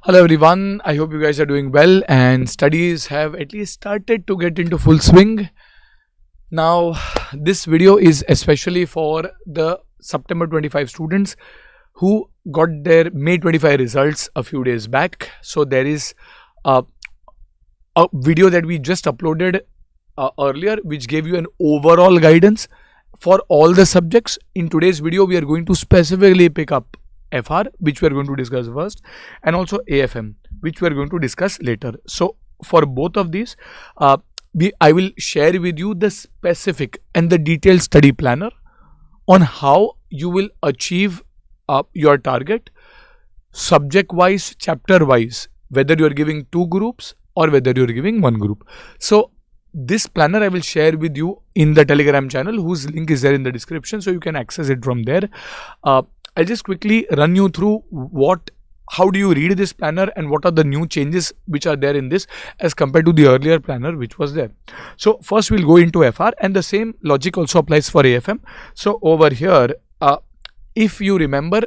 Hello everyone, I hope you guys are doing well and studies have at least started to get into full swing. Now, this video is especially for the September 25 students who got their May 25 results a few days back. So there is a video that we just uploaded earlier which gave you an overall guidance for all the subjects. In today's video, we are going to specifically pick up FR, which we are going to discuss first, and also AFM, which we are going to discuss later. So for both of these, I will share with you the specific and the detailed study planner on how you will achieve your target subject wise, chapter wise, whether you are giving two groups or whether you are giving one group. So this planner I will share with you in the Telegram channel, whose link is there in the description, so you can access it from there. I'll just quickly run you through how do you read this planner and what are the new changes which are there in this as compared to the earlier planner which was there. So first we'll go into FR, and the same logic also applies for AFM. So over here, if you remember,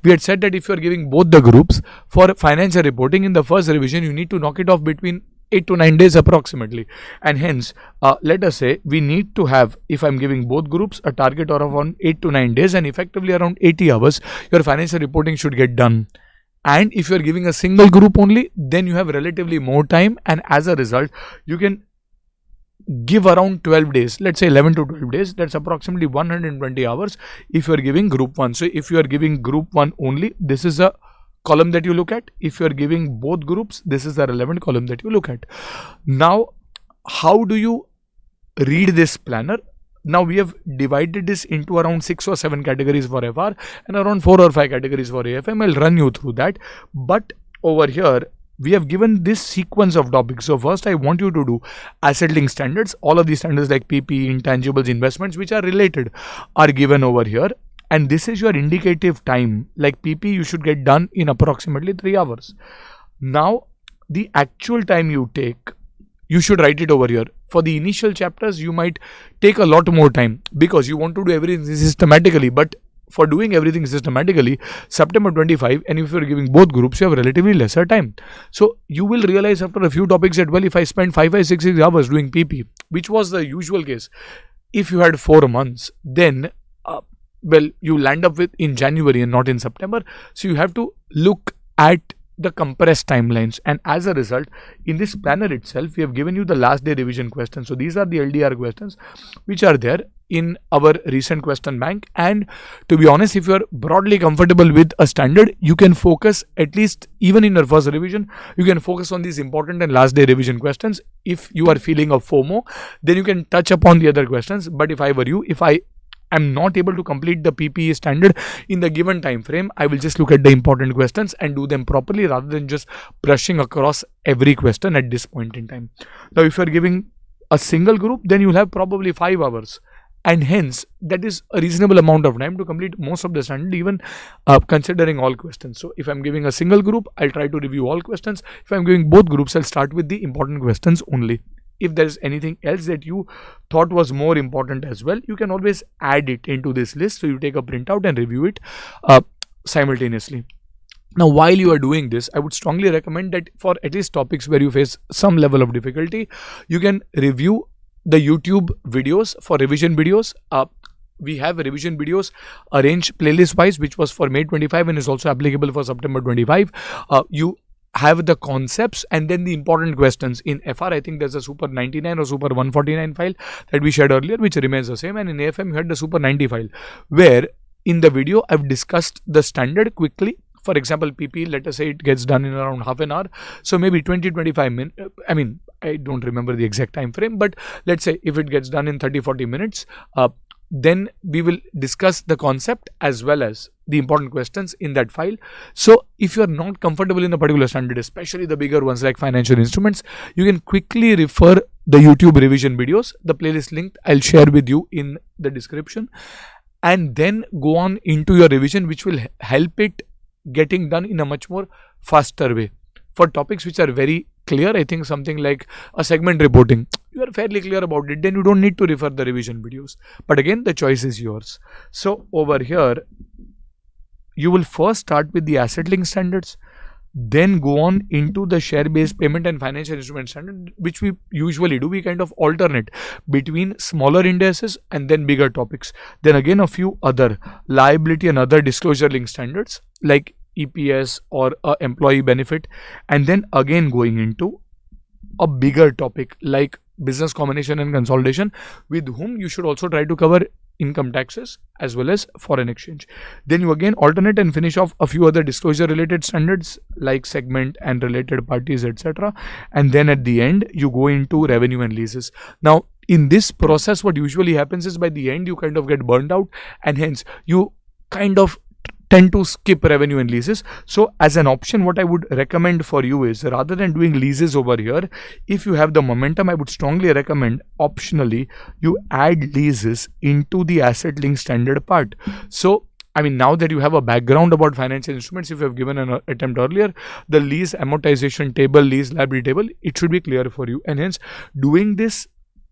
we had said that if you are giving both the groups for financial reporting in the first revision, you need to knock it off between 8 to 9 days approximately, and hence let us say we need to have, if I'm giving both groups, a target of around 8 to 9 days, and effectively around 80 hours your financial reporting should get done. And if you're giving a single group only, then you have relatively more time, and as a result you can give around 12 days, let's say 11 to 12 days. That's approximately 120 hours if you're giving group 1. So if you are giving group 1 only, this is a column that you look at. If you are giving both groups, this is the relevant column that you look at. Now, how do you read this planner? Now we have divided this into around 6 or 7 categories for FR and around 4 or 5 categories for AFM. I'll run you through that. But over here, we have given this sequence of topics. So first I want you to do asset link standards. All of these standards like PP, intangibles, investments which are related are given over here. And this is your indicative time. Like PP, you should get done in approximately 3 hours. Now, the actual time you take, you should write it over here. For the initial chapters, you might take a lot more time because you want to do everything systematically. But for doing everything systematically, September 25, and if you're giving both groups, you have relatively lesser time. So you will realize after a few topics that, well, if I spend 5, 6 hours doing PP, which was the usual case, if you had 4 months, then well, you land up with in January and not in September. So you have to look at the compressed timelines, and as a result, in this planner itself, we have given you the last day revision questions. So these are the LDR questions which are there in our recent question bank. And to be honest, if you are broadly comfortable with a standard, you can focus, at least even in your first revision, you can focus on these important and last day revision questions. If you are feeling a FOMO, then you can touch upon the other questions. But if I were you, if I am not able to complete the PPE standard in the given time frame, I will just look at the important questions and do them properly rather than just brushing across every question at this point in time. Now, if you are giving a single group, then you will have probably 5 hours, and hence that is a reasonable amount of time to complete most of the standard, even considering all questions. So if I'm giving a single group, I'll try to review all questions. If I'm giving both groups, I'll start with the important questions only. If there's anything else that you thought was more important as well, you can always add it into this list. So you take a printout and review it simultaneously. Now, while you are doing this, I would strongly recommend that for at least topics where you face some level of difficulty, you can review the YouTube videos for revision videos. We have revision videos arranged playlist wise, which was for May 25 and is also applicable for September 25. You have the concepts and then the important questions. In FR, I think there's a Super 99 or Super 149 file that we shared earlier, which remains the same. And in AFM, you had the Super 90 file, where in the video, I've discussed the standard quickly. For example, PP, let us say it gets done in around half an hour. So maybe 20-25 minutes. I mean, I don't remember the exact time frame, but let's say if it gets done in 30-40 minutes, then we will discuss the concept as well as the important questions in that file. So if you are not comfortable in a particular standard, especially the bigger ones like financial instruments, you can quickly refer the YouTube revision videos. The playlist link I'll share with you in the description, and then go on into your revision, which will help it getting done in a much more faster way. For topics which are very clear, I think something like a segment reporting, you are fairly clear about it, then you don't need to refer the revision videos. But again, the choice is yours. So over here, you will first start with the asset link standards. then go on into the share-based payment and financial instrument standard, which we usually do. We kind of alternate between smaller indices and then bigger topics. Then again a few other liability and other disclosure link standards like EPS or employee benefit, and then again going into a bigger topic like business combination and consolidation, with whom you should also try to cover income taxes as well as foreign exchange. Then you again alternate and finish off a few other disclosure related standards like segment and related parties, etc. And then at the end you go into revenue and leases. Now in this process, what usually happens is by the end you kind of get burned out, and hence you kind of tend to skip revenue and leases. So as an option, what I would recommend for you is, rather than doing leases over here, if you have the momentum, I would strongly recommend optionally you add leases into the asset link standard part. So I mean, now that you have a background about financial instruments, if you have given an attempt earlier, the lease amortization table, lease liability table, it should be clear for you. And hence doing this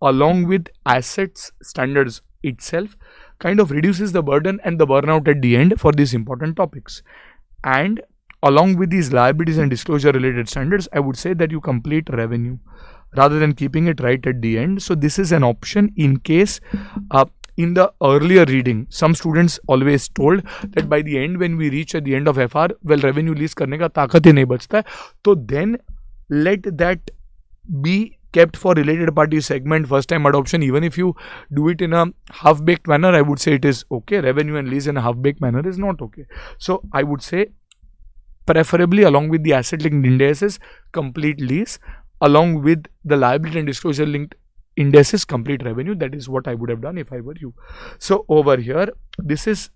along with assets standards itself kind of reduces the burden and the burnout at the end for these important topics. And along with these liabilities and disclosure related standards, I would say that you complete revenue rather than keeping it right at the end. So this is an option in case in the earlier reading, some students always told that by the end, when we reach at the end of FR, well, revenue lease karne ka taakat hi nahi bachta hai. So then let that be kept for related party segment first time adoption. Even if you do it in a half-baked manner, I would say it is okay. Revenue and lease in a half-baked manner is not okay. So I would say preferably along with the asset linked indices, complete lease, along with the liability and disclosure linked indices, complete revenue. That is what I would have done if I were you. So over here, this is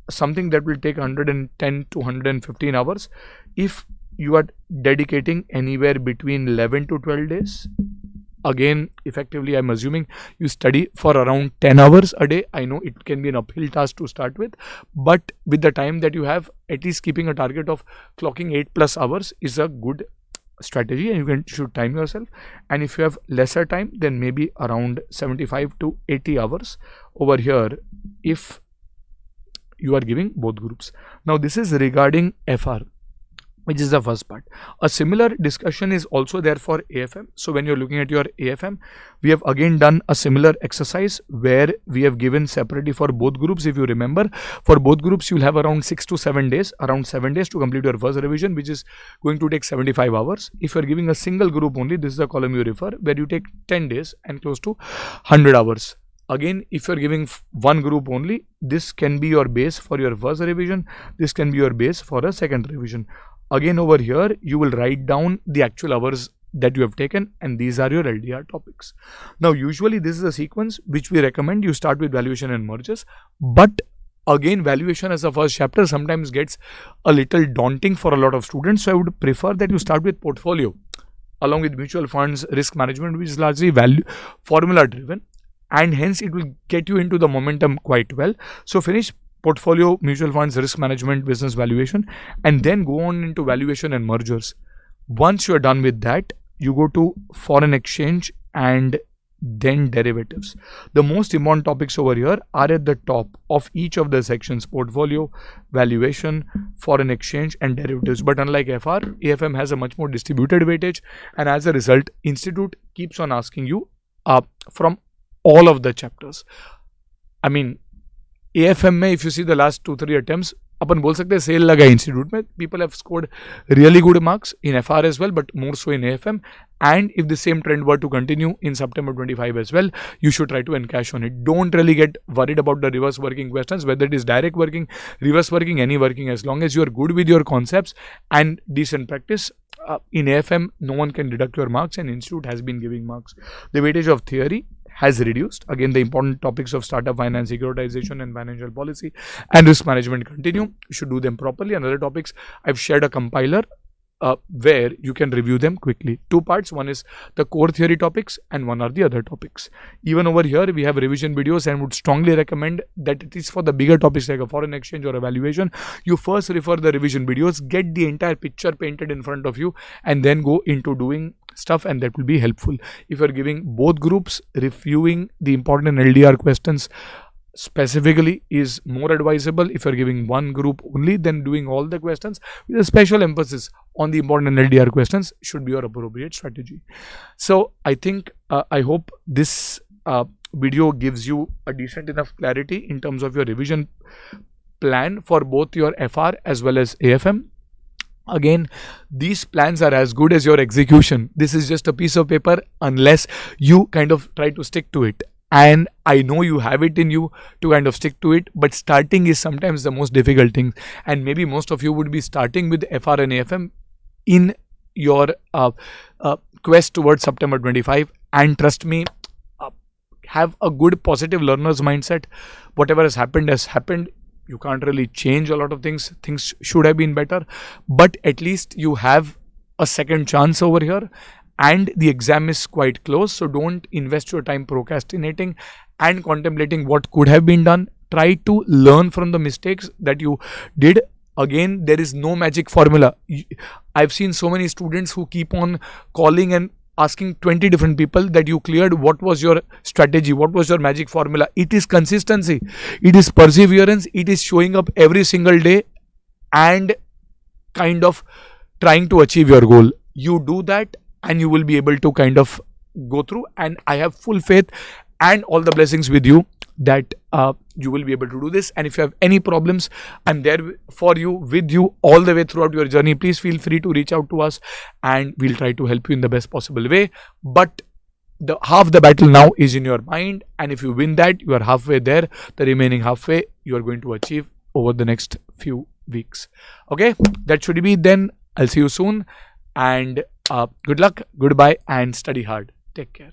something that will take 110 to 115 hours. If you are dedicating anywhere between 11 to 12 days, again, effectively, I'm assuming you study for around 10 hours a day. I know it can be an uphill task to start with, but with the time that you have, at least keeping a target of clocking 8+ hours is a good strategy, and you should time yourself. And if you have lesser time, then maybe around 75 to 80 hours over here if you are giving both groups. Now, this is regarding FR, which is the first part. A similar discussion is also there for AFM. So when you're looking at your AFM, we have again done a similar exercise where we have given separately for both groups. If you remember, for both groups, you'll have around 6 to 7 days, around 7 days to complete your first revision, which is going to take 75 hours. If you're giving a single group only, this is the column you refer, where you take 10 days and close to 100 hours. Again, if you're giving one group only, this can be your base for your first revision. This can be your base for a second revision. Again, over here, you will write down the actual hours that you have taken, and these are your LDR topics. Now, usually this is a sequence which we recommend you start with valuation and mergers, but again, valuation as a first chapter sometimes gets a little daunting for a lot of students. So I would prefer that you start with portfolio along with mutual funds, risk management, which is largely formula driven, and hence it will get you into the momentum quite well. So finish portfolio, mutual funds, risk management, business valuation, and then go on into valuation and mergers. Once you are done with that, you go to foreign exchange and then derivatives. The most important topics over here are at the top of each of the sections: portfolio, valuation, foreign exchange, and derivatives. But unlike FR, AFM has a much more distributed weightage, and as a result, Institute keeps on asking you from all of the chapters. I mean, AFM में if you see the last 2-3 attempts, अपन बोल सकते हैं cell लगा institute में, people have scored really good marks in FR as well, but more so in AFM. And if the same trend were to continue in September 25 as well, you should try to encash on it. Don't really get worried about the reverse working questions, whether it is direct working, reverse working, any working, as long as you are good with your concepts and decent practice. In AFM, no one can deduct your marks, and Institute has been giving marks. The weightage of theory has reduced. Again, the important topics of startup finance, securitization, and financial policy and risk management continue. You should do them properly. And other topics, I've shared a compiler where you can review them quickly. 2 parts. One is the core theory topics and one are the other topics. Even over here, we have revision videos, and would strongly recommend that it is for the bigger topics like a foreign exchange or evaluation. You first refer the revision videos, get the entire picture painted in front of you, and then go into doing stuff, and that will be helpful. If you're giving both groups, reviewing the important LDR questions specifically is more advisable if you're giving one group only, then doing all the questions with a special emphasis on the important LDR questions should be your appropriate strategy. So I think I hope this video gives you a decent enough clarity in terms of your revision plan for both your FR as well as AFM. Again, these plans are as good as your execution. This is just a piece of paper unless you kind of try to stick to it. And I know you have it in you to kind of stick to it, but starting is sometimes the most difficult thing. And maybe most of you would be starting with FR and AFM in your quest towards September 25. And trust me, have a good positive learner's mindset. Whatever has happened has happened. You can't really change a lot of things. Things should have been better, but at least you have a second chance over here. And the exam is quite close, so don't invest your time procrastinating and contemplating what could have been done. Try to learn from the mistakes that you did. Again, there is no magic formula. I've seen so many students who keep on calling and asking 20 different people that you cleared, what was your strategy, what was your magic formula. It is consistency, it is perseverance, it is showing up every single day and kind of trying to achieve your goal. You do that and you will be able to kind of go through, and I have full faith and all the blessings with you that you will be able to do this. And if you have any problems, I'm there for you, with you all the way throughout your journey. Please feel free to reach out to us and we'll try to help you in the best possible way. But the half the battle now is in your mind, and if you win that, you are halfway there. The remaining halfway you are going to achieve over the next few weeks. Okay, that should be then. I'll see you soon, and good luck, goodbye, and study hard. Take care.